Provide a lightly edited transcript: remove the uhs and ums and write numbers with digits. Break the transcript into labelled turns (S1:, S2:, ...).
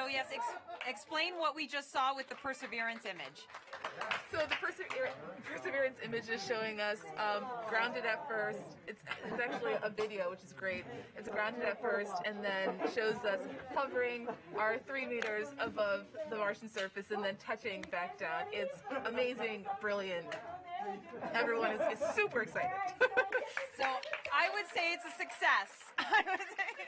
S1: yes, explain what we just saw with the Perseverance image.
S2: So the Perseverance image is showing us grounded at first. It's actually a video, which is great. It's grounded at first, and then shows us hovering our 3 meters above the Martian surface, and then touching back down. It's amazing, brilliant. Everyone is super excited.
S1: So I would say it's a success. I would say.